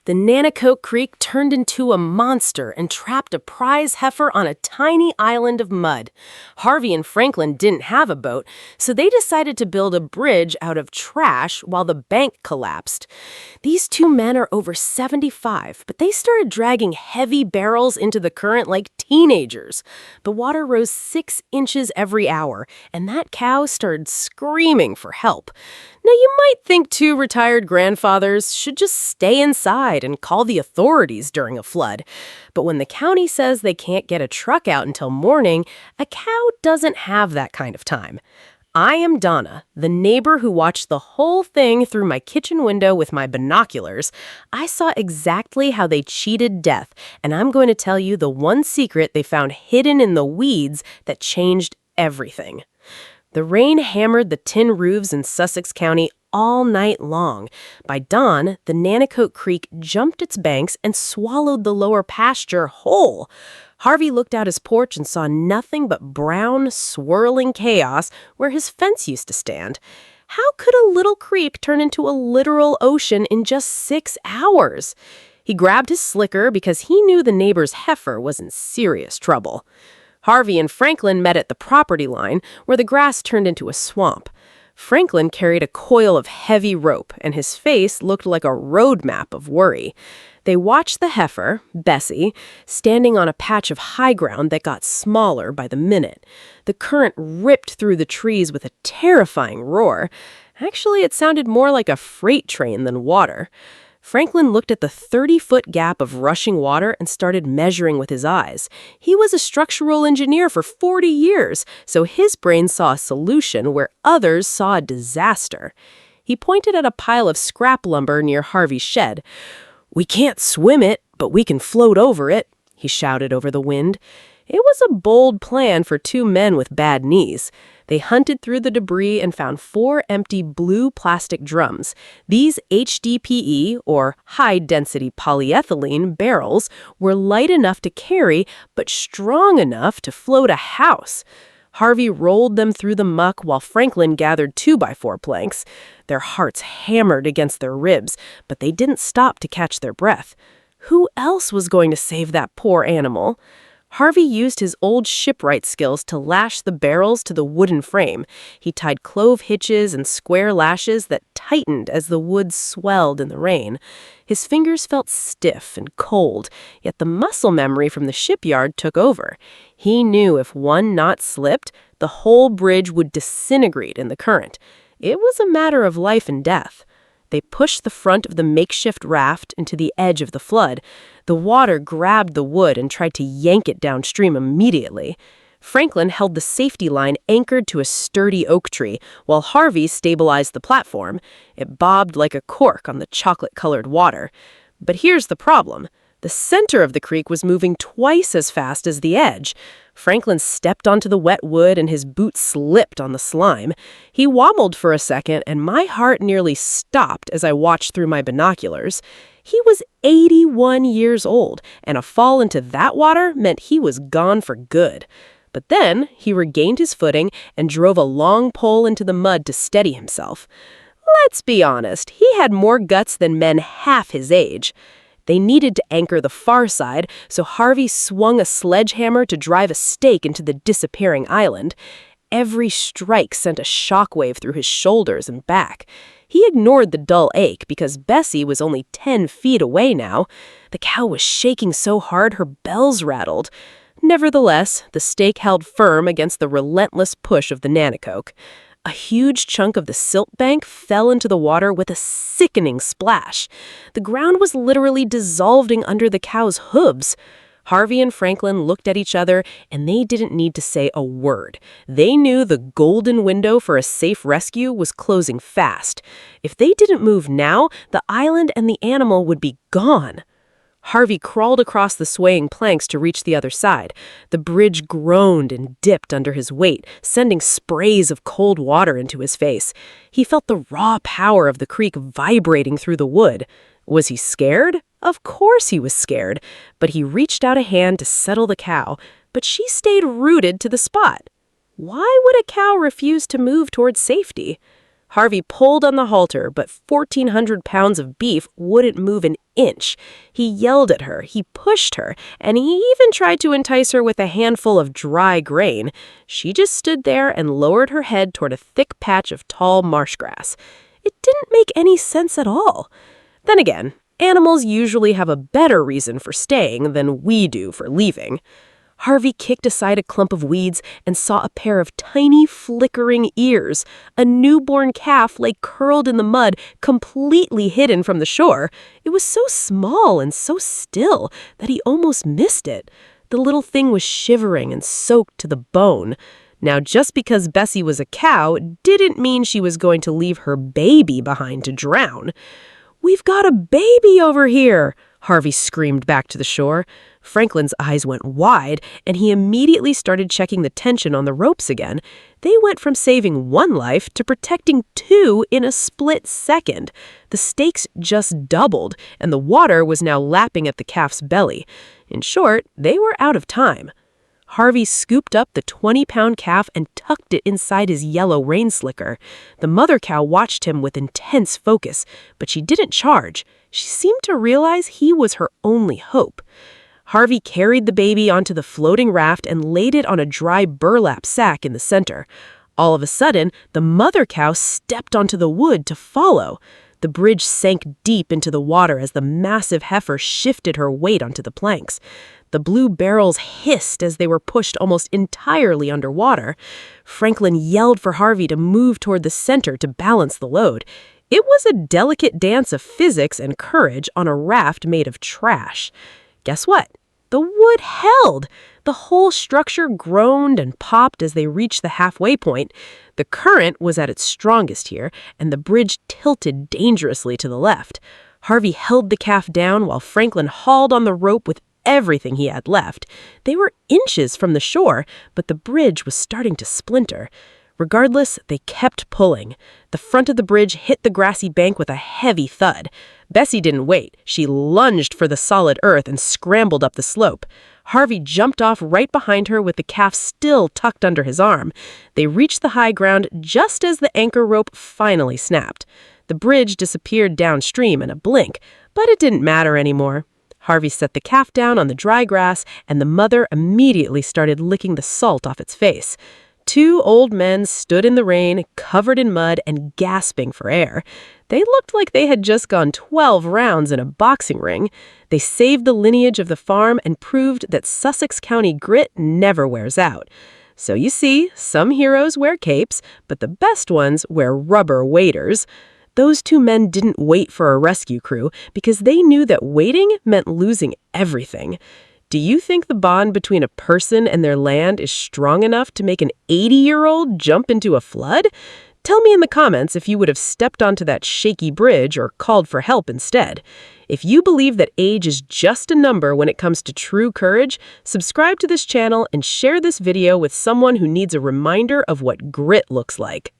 The Nanticoke Creek turned into a monster and trapped a prize heifer on a tiny island of mud. Harvey and Franklin didn't have a boat, so they decided to build a bridge out of trash while the bank collapsed. These two men are over 75, but they started dragging heavy barrels into the current like teenagers. The water rose 6 inches every hour, and that cow started screaming for help. Now, you might think two retired grandfathers should just stay inside and call the authorities during a flood. But when the county says they can't get a truck out until morning, a cow doesn't have that kind of time. I am Donna, the neighbor who watched the whole thing through my kitchen window with my binoculars. I saw exactly how they cheated death, and I'm going to tell you the one secret they found hidden in the weeds that changed everything. The rain hammered the tin roofs in Sussex County all night long. By dawn, the Nanticoke Creek jumped its banks and swallowed the lower pasture whole. Harvey looked out his porch and saw nothing but brown, swirling chaos where his fence used to stand. How could a little creek turn into a literal ocean in just 6 hours? He grabbed his slicker because he knew the neighbor's heifer was in serious trouble. Harvey and Franklin met at the property line, where the grass turned into a swamp. Franklin carried a coil of heavy rope, and his face looked like a road map of worry. They watched the heifer, Bessie, standing on a patch of high ground that got smaller by the minute. The current ripped through the trees with a terrifying roar. Actually, it sounded more like a freight train than water. Franklin looked at the 30-foot gap of rushing water and started measuring with his eyes. He was a structural engineer for 40 years, so his brain saw a solution where others saw a disaster. He pointed at a pile of scrap lumber near Harvey's shed. "We can't swim it, but we can float over it," he shouted over the wind. It was a bold plan for two men with bad knees. They hunted through the debris and found 4 empty blue plastic drums. These HDPE, or high-density polyethylene, barrels were light enough to carry, but strong enough to float a house. Harvey rolled them through the muck while Franklin gathered 2x4 planks. Their hearts hammered against their ribs, but they didn't stop to catch their breath. Who else was going to save that poor animal? Harvey used his old shipwright skills to lash the barrels to the wooden frame. He tied clove hitches and square lashes that tightened as the wood swelled in the rain. His fingers felt stiff and cold, yet the muscle memory from the shipyard took over. He knew if one knot slipped, the whole bridge would disintegrate in the current. It was a matter of life and death. They pushed the front of the makeshift raft into the edge of the flood. The water grabbed the wood and tried to yank it downstream immediately. Franklin held the safety line anchored to a sturdy oak tree, while Harvey stabilized the platform. It bobbed like a cork on the chocolate-colored water. But here's the problem. The center of the creek was moving twice as fast as the edge. Franklin stepped onto the wet wood and his boot slipped on the slime. He wobbled for a second, and my heart nearly stopped as I watched through my binoculars. He was 81 years old, and a fall into that water meant he was gone for good. But then he regained his footing and drove a long pole into the mud to steady himself. Let's be honest, he had more guts than men half his age. They needed to anchor the far side, so Harvey swung a sledgehammer to drive a stake into the disappearing island. Every strike sent a shockwave through his shoulders and back. He ignored the dull ache because Bessie was only 10 feet away now. The cow was shaking so hard her bells rattled. Nevertheless, the stake held firm against the relentless push of the Nanticoke. A huge chunk of the silt bank fell into the water with a sickening splash. The ground was literally dissolving under the cow's hooves. Harvey and Franklin looked at each other, and they didn't need to say a word. They knew the golden window for a safe rescue was closing fast. If they didn't move now, the island and the animal would be gone. Harvey crawled across the swaying planks to reach the other side. The bridge groaned and dipped under his weight, sending sprays of cold water into his face. He felt the raw power of the creek vibrating through the wood. Was he scared? Of course he was scared, but he reached out a hand to settle the cow, but she stayed rooted to the spot. Why would a cow refuse to move towards safety? Harvey pulled on the halter, but 1,400 pounds of beef wouldn't move an inch. He yelled at her, he pushed her, and he even tried to entice her with a handful of dry grain. She just stood there and lowered her head toward a thick patch of tall marsh grass. It didn't make any sense at all. Then again, animals usually have a better reason for staying than we do for leaving. Harvey kicked aside a clump of weeds and saw a pair of tiny, flickering ears. A newborn calf lay curled in the mud, completely hidden from the shore. It was so small and so still that he almost missed it. The little thing was shivering and soaked to the bone. Now, just because Bessie was a cow didn't mean she was going to leave her baby behind to drown. "We've got a baby over here!" Harvey screamed back to the shore. Franklin's eyes went wide, and he immediately started checking the tension on the ropes again. They went from saving one life to protecting two in a split second. The stakes just doubled, and the water was now lapping at the calf's belly. In short, they were out of time. Harvey scooped up the 20-pound calf and tucked it inside his yellow rain slicker. The mother cow watched him with intense focus, but she didn't charge. She seemed to realize he was her only hope. Harvey carried the baby onto the floating raft and laid it on a dry burlap sack in the center. All of a sudden, the mother cow stepped onto the wood to follow. The bridge sank deep into the water as the massive heifer shifted her weight onto the planks. The blue barrels hissed as they were pushed almost entirely underwater. Franklin yelled for Harvey to move toward the center to balance the load. It was a delicate dance of physics and courage on a raft made of trash. Guess what? The wood held. The whole structure groaned and popped as they reached the halfway point. The current was at its strongest here, and the bridge tilted dangerously to the left. Harvey held the calf down while Franklin hauled on the rope with everything he had left. They were inches from the shore, but the bridge was starting to splinter. Regardless, they kept pulling. The front of the bridge hit the grassy bank with a heavy thud. Bessie didn't wait. She lunged for the solid earth and scrambled up the slope. Harvey jumped off right behind her with the calf still tucked under his arm. They reached the high ground just as the anchor rope finally snapped. The bridge disappeared downstream in a blink, but it didn't matter anymore. Harvey set the calf down on the dry grass, and the mother immediately started licking the salt off its face. Two old men stood in the rain, covered in mud and gasping for air. They looked like they had just gone 12 rounds in a boxing ring. They saved the lineage of the farm and proved that Sussex County grit never wears out. So you see, some heroes wear capes, but the best ones wear rubber waders. Those two men didn't wait for a rescue crew because they knew that waiting meant losing everything. Do you think the bond between a person and their land is strong enough to make an 80-year-old jump into a flood? Tell me in the comments if you would have stepped onto that shaky bridge or called for help instead. If you believe that age is just a number when it comes to true courage, subscribe to this channel and share this video with someone who needs a reminder of what grit looks like.